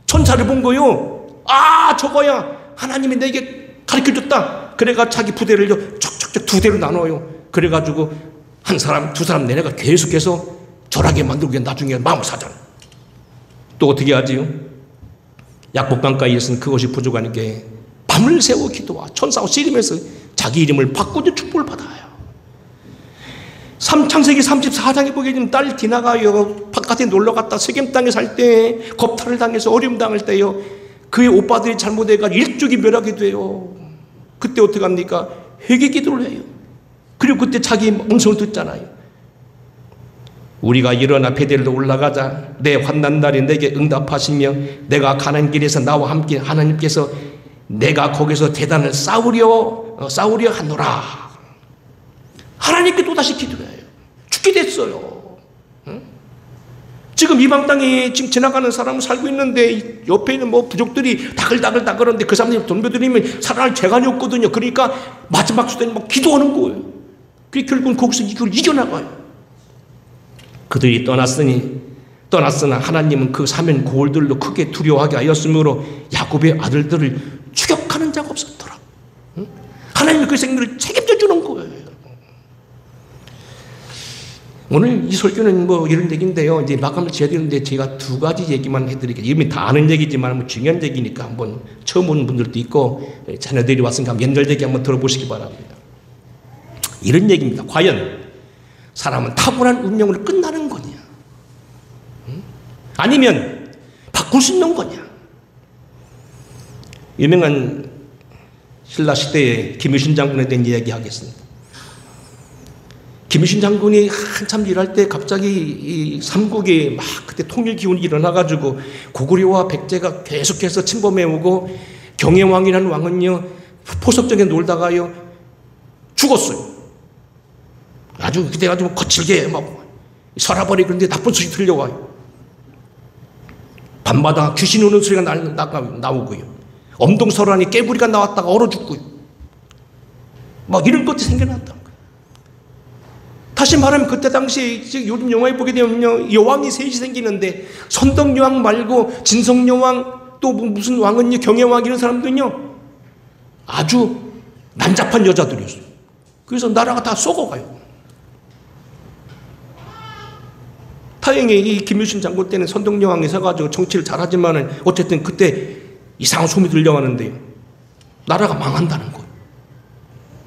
천사를 본 거요. 저거야. 하나님이 내게 가르쳐줬다. 그래가 자기 부대를 척척척 두 대로 나눠요. 그래가지고 한 사람, 두 사람 내내가 계속해서 절하게 만들고 나중에 마음을 사잖아. 또 어떻게 하지요? 약복강가에서는 그것이 부족하니까 밤을 새워 기도와 천사와 씨름해서 자기 이름을 바꾸는 축복을 받아요. 창세기 34장에 보게 되면 딸 디나가요 바깥에 놀러갔다 세겜 땅에 살 때 겁탈을 당해서 어려움 당할 때요 그의 오빠들이 잘못해가지고 일족이 멸하게 돼요. 그때 어떻게 합니까? 회개 기도를 해요. 그리고 그때 자기 음성을 듣잖아요. 우리가 일어나 베델로 올라가자. 내 환난 날에 내게 응답하시며 내가 가는 길에서 나와 함께 하나님께서 내가 거기서 대단을 쌓으려 하노라. 하나님께 또다시 기도해요. 죽게 됐어요. 응? 지금 이방 땅에 지금 지나가는 사람은 살고 있는데 옆에 있는 뭐 부족들이 다글다글다글하는데 그 사람들이 덤벼들이면 살아날 재간이 없거든요. 그러니까 마지막 수단에 막 기도하는 거예요. 그게 결국은 거기서 이걸 이겨나가요. 그들이 떠났으나 하나님은 그 사면 고을들로 크게 두려워하게 하였으므로 야곱의 아들들을 추격하는 자가 없었더라. 응? 하나님이 그 생명을 책임져 주는 거예요. 오늘 이 설교는 뭐 이런 얘기인데요. 이제 마감을 지어야 되는데 제가 두 가지 얘기만 해드릴게요. 이미 다 아는 얘기지만 뭐 중요한 얘기니까 한번 처음 오는 분들도 있고 자녀들이 왔으니까 연결 얘기 한번 들어보시기 바랍니다. 이런 얘기입니다. 과연 사람은 타고난 운명으로 끝나는 거냐? 응? 아니면 바꿀 수 있는 거냐? 유명한 신라 시대의 김유신 장군에 대한 이야기 하겠습니다. 김유신 장군이 한참 일할 때 갑자기 이 삼국에 막 그때 통일 기운이 일어나가지고 고구려와 백제가 계속해서 침범해 오고 경혜왕이라는 왕은요 포석정에 놀다가요 죽었어요. 아주 그래가지고 거칠게 막 설아버리 그런데 나쁜 소리 들려와요. 밤마다 귀신 우는 소리가 나오고요. 엄동설안이 깨부리가 나왔다가 얼어 죽고요. 막 이런 것들이 생겨났다. 다시 말하면 그때 당시에 요즘 영화에 보게 되면요 여왕이 셋이 생기는데 선덕여왕 말고 진성여왕 또 무슨 왕은요 경혜왕 이런 사람들은요 아주 난잡한 여자들이었어요. 그래서 나라가 다 썩어가요. 다행히 이 김유신 장군 때는 선덕여왕이 서가지고 정치를 잘하지만은 어쨌든 그때 이상한 소문이 들려가는데요 나라가 망한다는 거예요.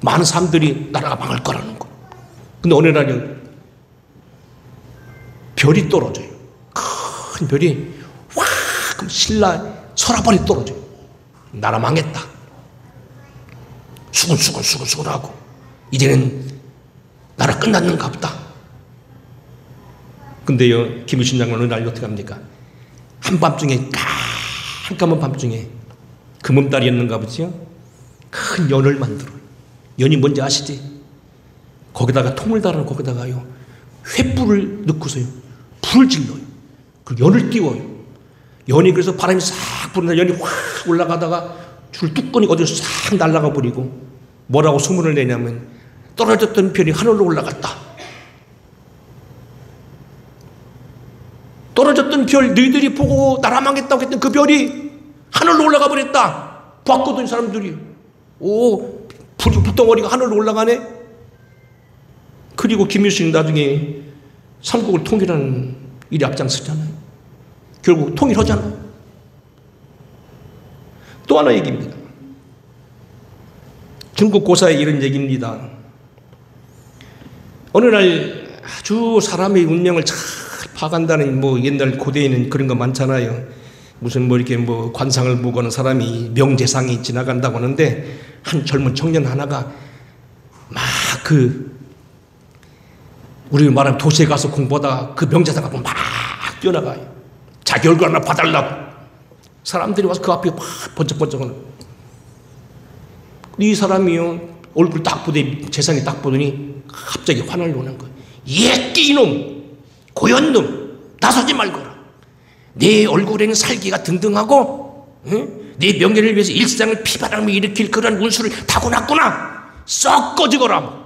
많은 사람들이 나라가 망할 거라는 거예요. 근데 어느 날은 별이 떨어져요. 큰 별이 확 그럼 신라 설아벌이 떨어져요. 나라 망했다. 수근수근 하고 이제는 나라 끝났는가 보다. 근데요 김유신 장군은 어느 날 어떻게 합니까? 한밤중에 깜깜한 밤중에 금음달이었는가 보지요. 큰 연을 만들어요. 연이 뭔지 아시지? 거기다가 통을 달아서 거기다가요 횃불을 넣고서요 불을 질러요. 그 연을 띄워요. 연이 그래서 바람이 싹 부는다 연이 확 올라가다가 줄 뚜껑이 어디로 싹 날아가 버리고 뭐라고 소문을 내냐면 떨어졌던 별이 하늘로 올라갔다. 떨어졌던 별 너희들이 보고 나라 망했다고 했던 그 별이 하늘로 올라가 버렸다. 봤거든 사람들이. 오 불덩어리가 하늘로 올라가네. 그리고 김유신이 나중에 삼국을 통일하는 일에 앞장서잖아요. 결국 통일하잖아요. 또 하나 얘기입니다. 중국 고사의 이런 얘기입니다. 어느 날 아주 사람의 운명을 잘 파악한다는 뭐 옛날 고대에는 그런 거 많잖아요. 무슨 뭐 이렇게 뭐 관상을 보고 하는 사람이 명제상이 지나간다고 하는데 한 젊은 청년 하나가 막 우리 말하면 도시에 가서 공부하다가 그 명제상 앞으로 막 뛰어나가요. 자기 얼굴 하나 봐달라고. 사람들이 와서 그 앞에 막 번쩍번쩍하는. 이 사람이요 얼굴 딱 보더니 재상이 딱 보더니 갑자기 화를 내는 거예요. 예끼 이놈 고연놈 나서지 말거라. 내 얼굴에는 살기가 등등하고 내 명예를 위해서 일상을 피바람을 일으킬 그런 운수를 타고났구나. 썩 꺼지거라.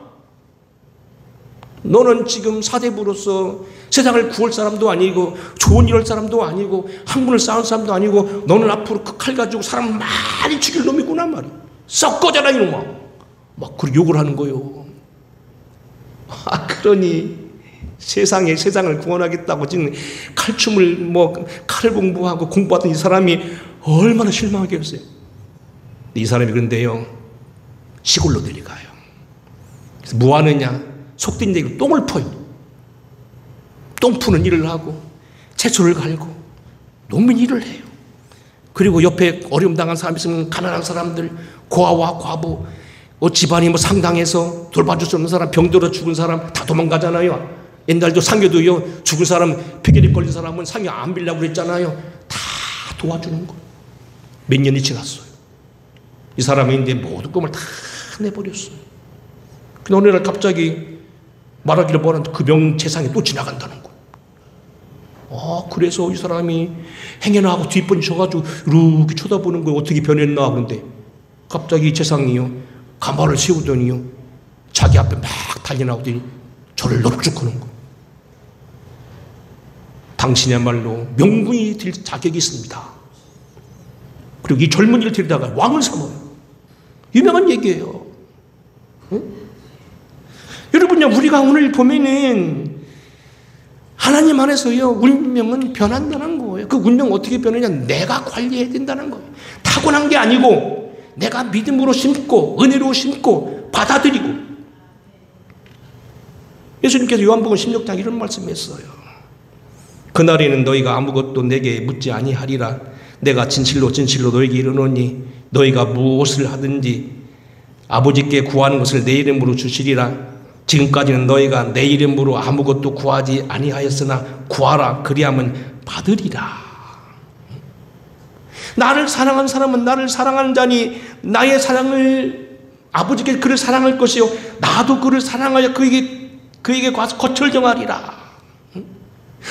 너는 지금 사대부로서 세상을 구할 사람도 아니고 좋은 일 할 사람도 아니고 학문을 쌓은 사람도 아니고 너는 앞으로 그 칼 가지고 사람 많이 죽일 놈이구나 말이야. 썩 꺼져라 이놈아. 막 그렇게 욕을 하는 거예요. 그러니 세상을 구원하겠다고 지금 칼춤을 칼 공부하고 공부하던 이 사람이 얼마나 실망하겠어요. 이 사람이 그런데요, 시골로 내려가요. 그래서 뭐 하느냐? 속된 얘기로 똥을 퍼요. 똥 푸는 일을 하고 채소를 갈고 농민 일을 해요. 그리고 옆에 어려움 당한 사람 있으면 가난한 사람들, 고아와 과부, 집안이 상당해서 돌봐줄 수 없는 사람, 병들어 죽은 사람 다 도망가잖아요. 옛날도 상교도요, 죽은 사람, 폐결핵 걸린 사람은 상교 안 빌라고 그랬잖아요. 다 도와주는 거. 몇 년이 지났어요. 이 사람이 이제 모든 꿈을 다 내버렸어요. 근데 어느 날 갑자기 말하기를 뭐하는데 그 명재상이 또 지나간다는 거예요. 그래서 이 사람이 행여나 하고 뒷번이 져가지고 이렇게 쳐다보는 거예요. 어떻게 변했나. 그런데 갑자기 재상이요, 가마를 세우더니요, 자기 앞에 막 달려나오더니 저를 넙죽하는 거예요. 당신이야말로 명군이 될 자격이 있습니다. 그리고 이 젊은이를 데리다가 왕을 삼아요. 유명한 얘기예요. 응? 여러분요, 우리가 오늘 보면은 하나님 안에서요, 운명은 변한다는 거예요. 그 운명 어떻게 변하냐? 내가 관리해야 된다는 거예요. 타고난 게 아니고 내가 믿음으로 심고 은혜로 심고 받아들이고. 예수님께서 요한복음 16장 이런 말씀했어요. 그날에는 너희가 아무것도 내게 묻지 아니하리라. 내가 진실로 진실로 너희에게 이르노니 너희가 무엇을 하든지 아버지께 구하는 것을 내 이름으로 주시리라. 지금까지는 너희가 내 이름으로 아무것도 구하지 아니하였으나 구하라. 그리하면 받으리라. 나를 사랑한 사람은 나를 사랑하는 자니 나의 사랑을 아버지께 그를 사랑할 것이요 나도 그를 사랑하여 그에게 가서 거처를 정하리라.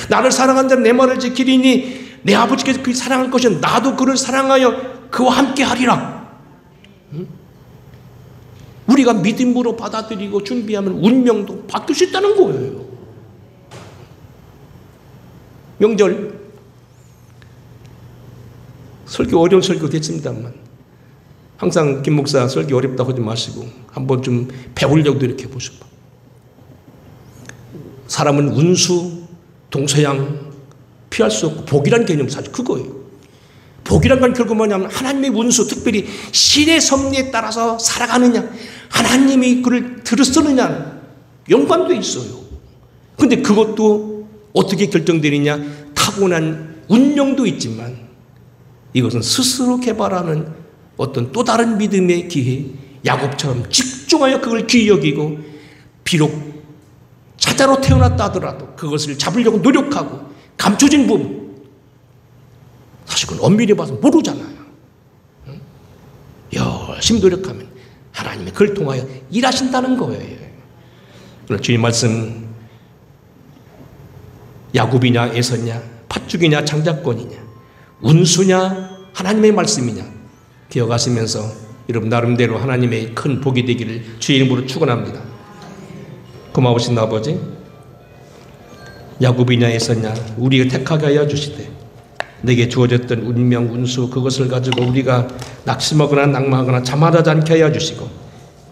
나를 사랑한 자는 내 말을 지키리니 내 아버지께서 그를 사랑할 것이요 나도 그를 사랑하여 그와 함께 하리라. 우리가 믿음으로 받아들이고 준비하면 운명도 바뀔 수 있다는 거예요. 명절 설교 어려운 설교 됐습니다만 항상 김 목사 설교 어렵다고 하지 마시고 한번 좀 배우려고 노력해 보셔봐. 사람은 운수, 동서양 피할 수 없고 복이란 개념 사실 그거예요. 복이란 건 결국 뭐냐면 하나님의 운수, 특별히 신의 섭리에 따라서 살아가느냐, 하나님이 그를 들으쓰느냐 연관돼 있어요. 근데 그것도 어떻게 결정되느냐, 타고난 운명도 있지만 이것은 스스로 개발하는 어떤 또 다른 믿음의 기회, 야곱처럼 집중하여 그걸 귀히 여기고 비록 자자로 태어났다 하더라도 그것을 잡으려고 노력하고 감춰진 부분, 사실 그건 엄밀히 봐서 모르잖아요. 열심히 노력하면 하나님이 그걸 통하여 일하신다는 거예요. 오늘 주님 말씀, 야곱이냐 에서냐, 팥죽이냐 장자권이냐, 운수냐 하나님의 말씀이냐 기억하시면서 여러분 나름대로 하나님의 큰 복이 되기를 주의 이름으로 축원합니다. 고마우신 아버지, 야곱이냐 에서냐 우리가 택하게 하여 주시되 내게 주어졌던 운명, 운수 그것을 가지고 우리가 낙심하거나 낙마하거나 자만하지 않게 하여 주시고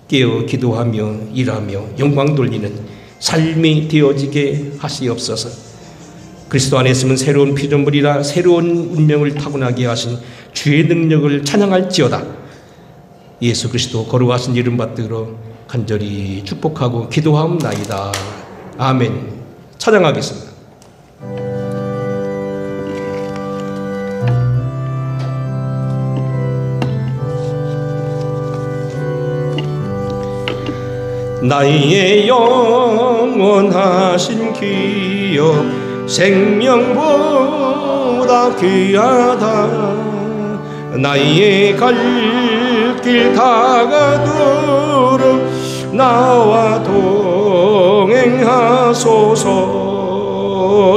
깨어 기도하며 일하며 영광 돌리는 삶이 되어지게 하시옵소서. 그리스도 안에 있으면 새로운 피조물이라 새로운 운명을 타고나게 하신 주의 능력을 찬양할지어다. 예수 그리스도 거룩하신 이름 받들어 간절히 축복하고 기도하옵나이다. 아멘. 찬양하겠습니다. 나의 영원하신 기여 생명보다 귀하다. 나의 갈 길 다가도록 나와 동행하소서.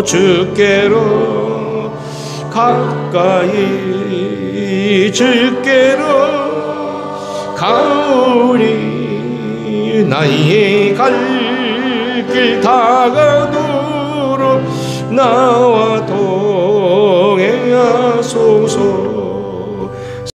주께로 가까이 주께로 가오니 나의 갈 길 다가도록 나와 동행하소서.